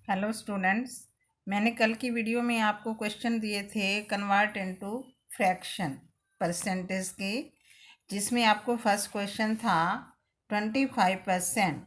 Hello students, मैंने कल की वीडियो में आपको क्वेश्चन दिए थे कन्वर्ट इनटू फ्रैक्शन परसेंटेज के, जिसमें आपको फर्स्ट क्वेश्चन था 25%।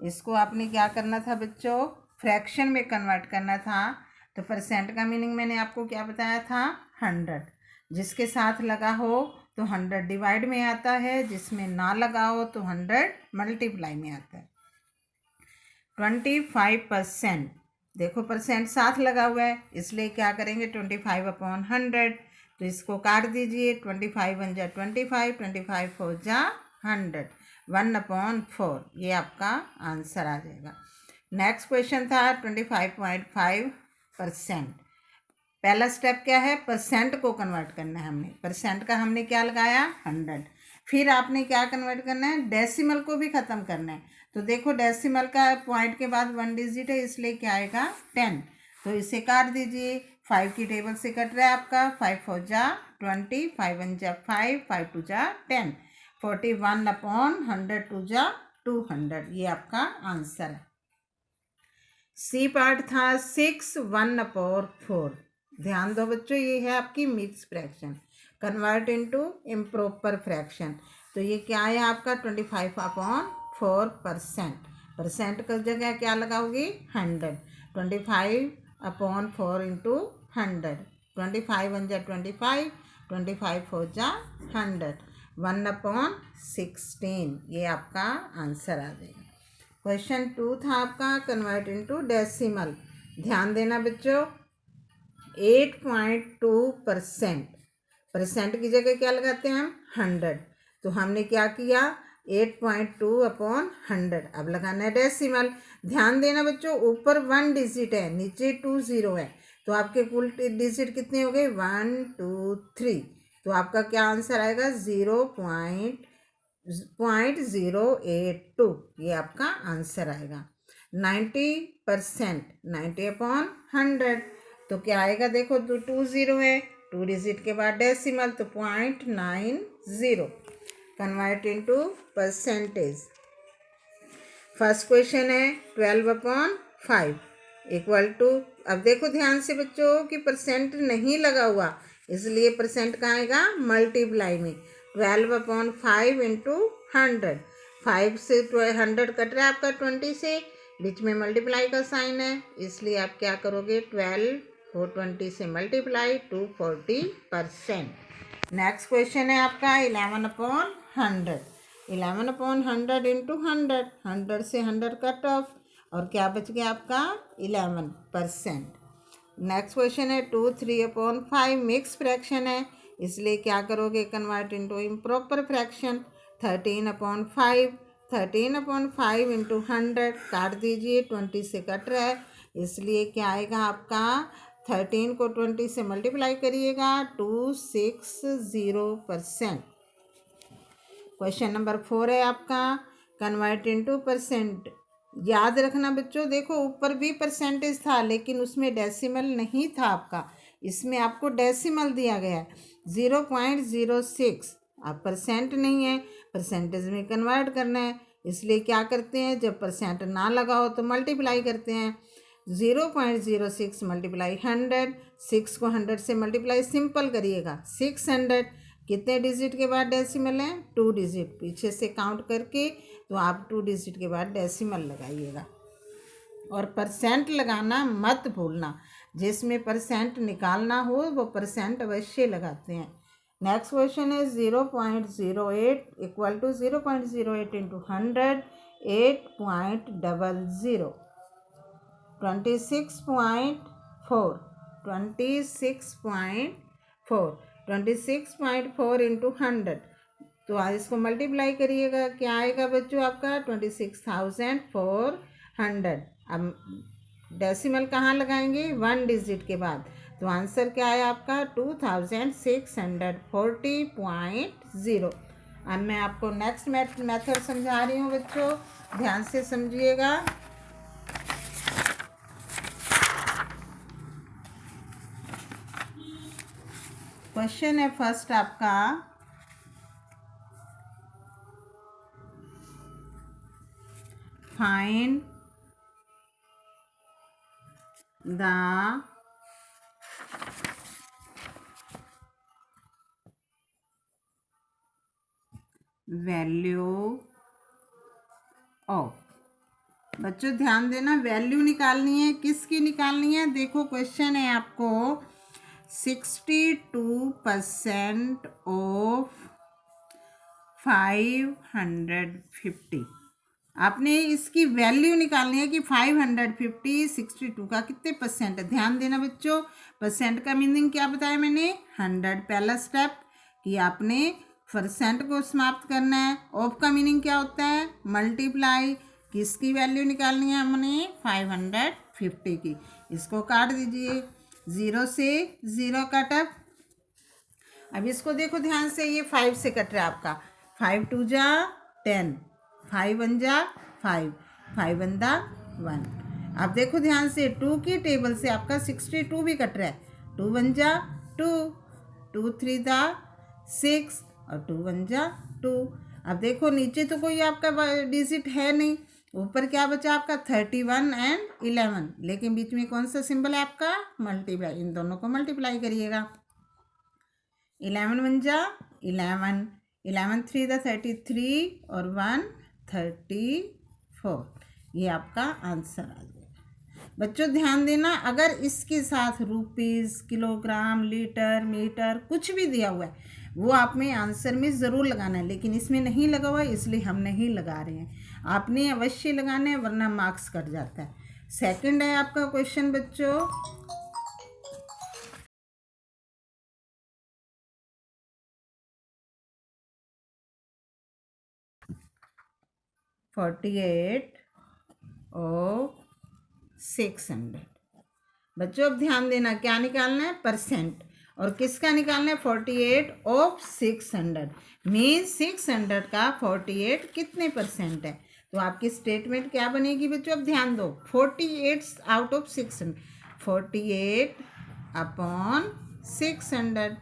इसको आपने क्या करना था बच्चों, फ्रैक्शन में कन्वर्ट करना था। तो परसेंट का मीनिंग मैंने आपको क्या बताया था, 100। जिसके साथ लगा हो तो 100 डिवाइड में आता है, जिसमें ना लगा हो तो 100 मल्टीप्लाई में आता है। 25%, देखो परसेंट साथ लगा हुआ है, इसलिए क्या करेंगे 25/100। तो इसको काट दीजिए, 25 1 जा 25, 25 4 जा 100, 1/4, ये आपका आंसर आ जाएगा। नेक्स्ट क्वेश्चन था 25.5%। पहला स्टेप क्या है, परसेंट को कन्वर्ट करना है। हमने परसेंट का हमने क्या लगाया, 100। फिर आपने क्या कन्वर्ट करना है, डेसिमल को भी ख़त्म करना है। तो देखो डेसिमल का पॉइंट के बाद 1 डिजिट है, इसलिए क्या आएगा 10। तो इसे काट दीजिए, 5 की टेबल से कट रहा है आपका, 5 4 जा 20, 5 1 जा 5, 5 2 जा 10, 41/100 2 जा 200, ये आपका आंसर है। सी पार्ट था 6 1/4। ध्यान दो बच्चों, ये है आपकी mix fraction, convert into improper fraction. तो ये क्या है आपका 25/4%। परसेंट की जगह क्या लगाओगी, 100। 25/4 इंटू 100, 25 1 जा 25, 25 4 जा 100, 1/16, ये आपका आंसर आ जाएगा। क्वेश्चन 2 था आपका कन्वर्ट इनटू डेसिमल। ध्यान देना बच्चों, 8.2%। परसेंट की जगह क्या लगाते हैं हम, 100। तो हमने क्या किया, 8.2/100। अब लगाना है डेसिमल। ध्यान देना बच्चों, ऊपर 1 डिजिट है, नीचे 2 0 है। तो आपके कुल डिजिट कितने हो गए, 1 2 3। तो आपका क्या आंसर आएगा, 0.082, ये आपका आंसर आएगा। 90%, 90/100। तो क्या आएगा, देखो तो 2 0 है, 2 डिजिट के बाद डेसिमल, तो 0.90 convert into percentage. First question है 12/5 इक्वल टू, अब देखो ध्यान से बच्चों कि परसेंट नहीं लगा हुआ, इसलिए परसेंट कहाँ आएगा, मल्टीप्लाई में। 12/5 इंटू 100, 5 से 100 कट रहा है आपका 20 से, बीच में मल्टीप्लाई का साइन है, इसलिए आप क्या करोगे, 12 को 20 से मल्टीप्लाई, 240%। नेक्स्ट क्वेश्चन है आपका 11/100। 11/100 इंटू 100, 100 से 100 कट ऑफ, और क्या बच गया आपका 11%। नेक्स्ट क्वेश्चन है 2 3/5, मिक्स फ्रैक्शन है, इसलिए क्या करोगे, convert into improper fraction. 13/5, 13/5 into 100, काट दीजिए, 20 से कट रहा है, इसलिए क्या आएगा आपका, 13 को 20 से मल्टीप्लाई करिएगा, 260%। क्वेश्चन नंबर 4 है आपका कन्वर्ट इनटू परसेंट। याद रखना बच्चों, देखो ऊपर भी परसेंटेज था, लेकिन उसमें डेसिमल नहीं था आपका, इसमें आपको डेसिमल दिया गया है 0.06। अब परसेंट नहीं है, परसेंटेज में कन्वर्ट करना है, इसलिए क्या करते हैं, जब परसेंट ना लगा हो तो मल्टीप्लाई करते हैं। 0.06 मल्टीप्लाई 100, 6 को 100 से मल्टीप्लाई सिंपल करिएगा, 600। कितने डिजिट के बाद डेसिमल है, 2 डिजिट, पीछे से काउंट करके, तो आप 2 डिजिट के बाद डेसिमल लगाइएगा। और परसेंट लगाना मत भूलना, जिसमें परसेंट निकालना हो वो परसेंट अवश्य लगाते हैं। नेक्स्ट क्वेश्चन है 0.08 इक्वल टू 0.08 इंटू 100, 8.00, 26.4, 26.4, 26.4 इंटू 100। तो आज इसको मल्टीप्लाई करिएगा, क्या आएगा बच्चों आपका 26,400। अब डेसिमल कहाँ लगाएंगे, 1 डिजिट के बाद, तो आंसर क्या है आपका 2640.0। अब मैं आपको नेक्स्ट मेथड समझा रही हूँ बच्चों, ध्यान से समझिएगा। क्वेश्चन है फर्स्ट आपका, फाइंड the value of, बच्चों ध्यान देना, वैल्यू निकालनी है, किसकी निकालनी है? देखो क्वेश्चन है आपको 62% ऑफ 550। आपने इसकी वैल्यू निकालनी है कि 550 62 का कितने परसेंट है। ध्यान देना बच्चों, परसेंट का मीनिंग क्या बताया मैंने? 100। पहला स्टेप कि आपने परसेंट को समाप्त करना है। ऑफ का मीनिंग क्या होता है? मल्टीप्लाई। किसकी वैल्यू निकालनी है हमने? 550 की। इसको काट दीजिए, 0 से 0 कट। अब इसको देखो ध्यान से, ये 5 से कट रहा है आपका। 5 2 जा 10, 5 1 जा 5, 5 1 दा 1। अब देखो ध्यान से, 2 की टेबल से आपका 62 भी कट रहा है। 2 1 जा 2, 2 3 दा 6 और 2 1 जा 2। अब देखो नीचे तो कोई आपका डिजिट है नहीं, ऊपर क्या बचा आपका? 31 एंड 11, लेकिन बीच में कौन सा सिंबल है आपका? मल्टीप्लाई। इन दोनों को मल्टीप्लाई करिएगा। 11 1 जा 11, 11 3 दा 33 और 1 34। ये आपका आंसर आ जाएगा। बच्चों ध्यान देना, अगर इसके साथ रुपीज़, किलोग्राम, लीटर, मीटर कुछ भी दिया हुआ है वो आप में आंसर में ज़रूर लगाना है, लेकिन इसमें नहीं लगा हुआ है इसलिए हम नहीं लगा रहे हैं। आपने अवश्य लगाना है वरना मार्क्स कट जाता है। सेकंड है आपका क्वेश्चन बच्चों, 48 और 600। बच्चों अब ध्यान देना, क्या निकालना है? परसेंट। और किसका निकालना है? 48 ऑफ 600। मीन्स 600 का 48 कितने परसेंट है? तो आपकी स्टेटमेंट क्या बनेगी बच्चों? अब ध्यान दो, 48 out of 600, 48 upon 600।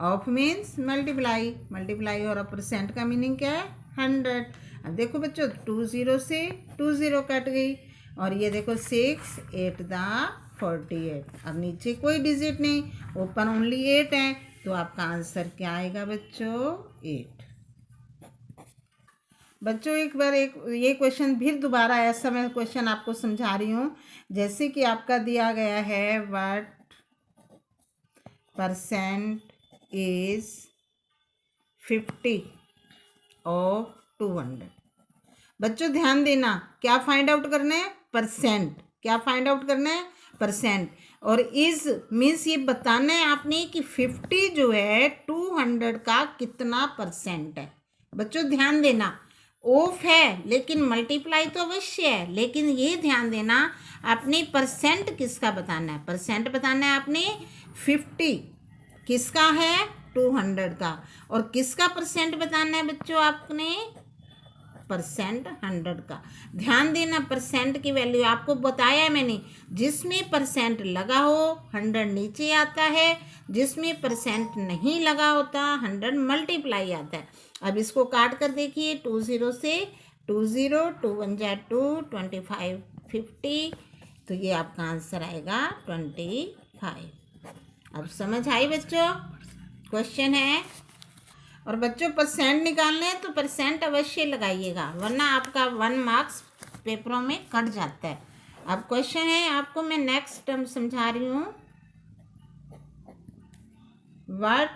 Of means multiply, multiply और परसेंट का मीनिंग क्या है? 100। अब देखो बच्चों, 20 से 20 कट गई और ये देखो 6 8 दा 48। अब नीचे कोई डिजिट नहीं, ऊपर ओनली 8 है, तो आपका आंसर क्या आएगा बच्चों? 8। बच्चों एक बार ये क्वेश्चन फिर दोबारा ऐसा मैं क्वेश्चन आपको समझा रही हूँ। जैसे कि आपका दिया गया है व्हाट परसेंट इज 50 और 200। बच्चों ध्यान देना, क्या फाइंड आउट करना है? परसेंट। क्या फाइंड आउट करना है? परसेंट। और इज मीन्स ये बताना है आपने कि 50 जो है 200 का कितना परसेंट है। बच्चों ध्यान देना, ऑफ है लेकिन मल्टीप्लाई तो अवश्य है, लेकिन ये ध्यान देना आपने परसेंट किसका बताना है? परसेंट बताना है आपने 50 किसका है? 200 का। और किसका परसेंट बताना है बच्चों आपने? परसेंट 100 का। ध्यान देना, परसेंट की वैल्यू आपको बताया मैंने, जिसमें परसेंट लगा हो 100 नीचे आता है, जिसमें परसेंट नहीं लगा होता 100 मल्टीप्लाई आता है। अब इसको काट कर देखिए, 20 से 20, 2 1 जा 2, 25 50, तो ये आपका आंसर आएगा 25। अब समझ आई बच्चों? क्वेश्चन है। और बच्चों परसेंट निकालना है तो परसेंट अवश्य लगाइएगा, वरना आपका 1 मार्क्स पेपरों में कट जाता है। अब क्वेश्चन है आपको मैं नेक्स्ट टर्म समझा रही हूँ। What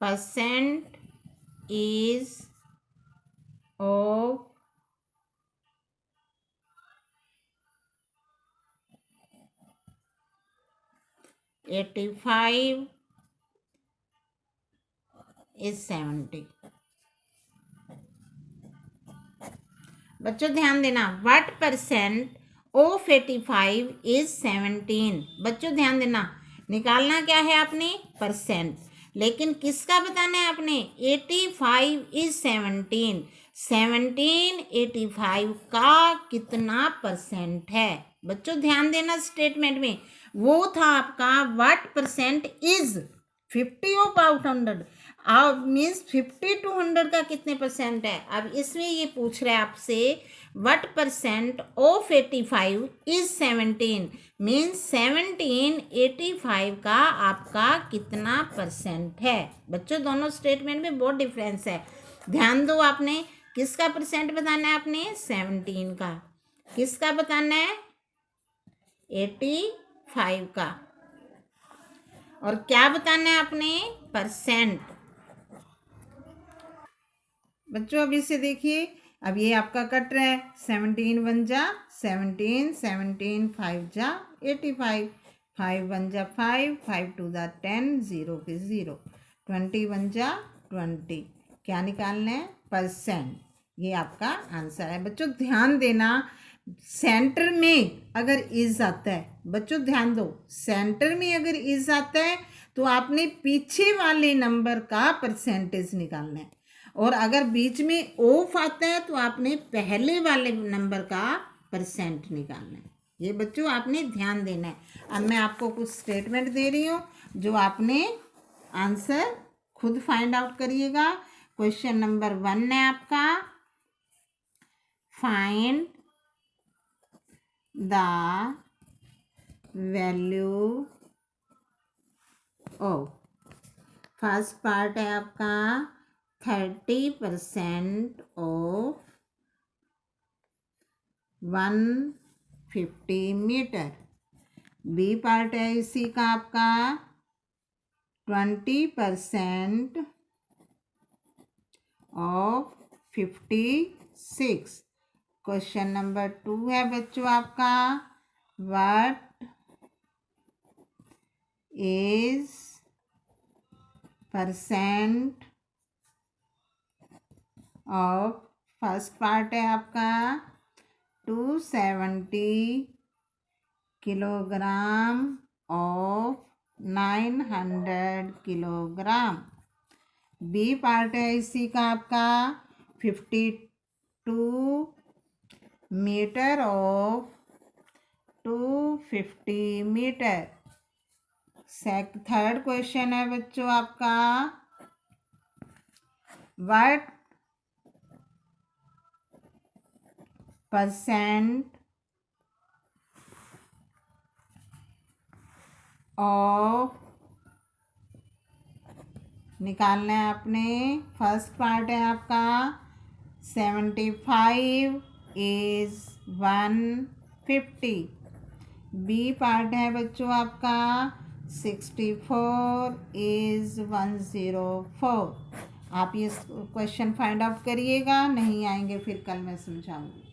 percent is of 85 is 70। बच्चों ध्यान देना, व्हाट परसेंट ऑफ 85 इज 17। बच्चों ध्यान देना, निकालना क्या है आपने? परसेंट, लेकिन किसका बताना है आपने? 85 इज 17। 17 85 का कितना परसेंट है? बच्चों ध्यान देना, स्टेटमेंट में वो था आपका what percent is 50 of out 100। अब मीन्स 50 to 100 का कितने परसेंट है। अब इसमें ये पूछ रहा है आपसे what percent of 85 is 17, means 17 85 का आपका कितना परसेंट है। बच्चों दोनों स्टेटमेंट में बहुत डिफरेंस है, ध्यान दो। आपने किसका परसेंट बताना है, आपने 17 का। किसका बताना है, 85 का। और क्या बताना है आपने, परसेंट। बच्चों अब इसे देखिए, अब ये आपका कट रहा है, 17 1 जा 17, 17 5 जा 85, 5 1 जा 5, 5 2 जा 10, 0 के 0, 20 1 जा 20। क्या निकालना है, परसेंट। ये आपका आंसर है। बच्चों ध्यान देना, सेंटर में अगर इज आता है, बच्चों ध्यान दो, सेंटर में अगर इज आता है तो आपने पीछे वाले नंबर का परसेंटेज निकालना है, और अगर बीच में ऑफ आता है तो आपने पहले वाले नंबर का परसेंट निकालना है। ये बच्चों आपने ध्यान देना है। अब मैं आपको कुछ स्टेटमेंट दे रही हूँ जो आपने आंसर खुद फाइंड आउट करिएगा। क्वेश्चन नंबर 1 है आपका, find the value of, first part है आपका 30% ऑफ 150 मीटर। बी पार्ट है इसी का आपका 20% ऑफ 56। क्वेश्चन नंबर 2 है बच्चों आपका, what is percent of, first part है आपका 270 kilogram of 900 kilogram. B part है इसी का आपका 52 metre of 250 metre. Third question है बच्चों आपका, व्हाट परसेंट ऑफ, निकालना है आपने, फर्स्ट पार्ट है आपका 75 इज 150। बी पार्ट है बच्चों आपका 64 इज 104। आप ये क्वेश्चन फाइंड आउट करिएगा, नहीं आएंगे फिर कल मैं समझाऊंगी।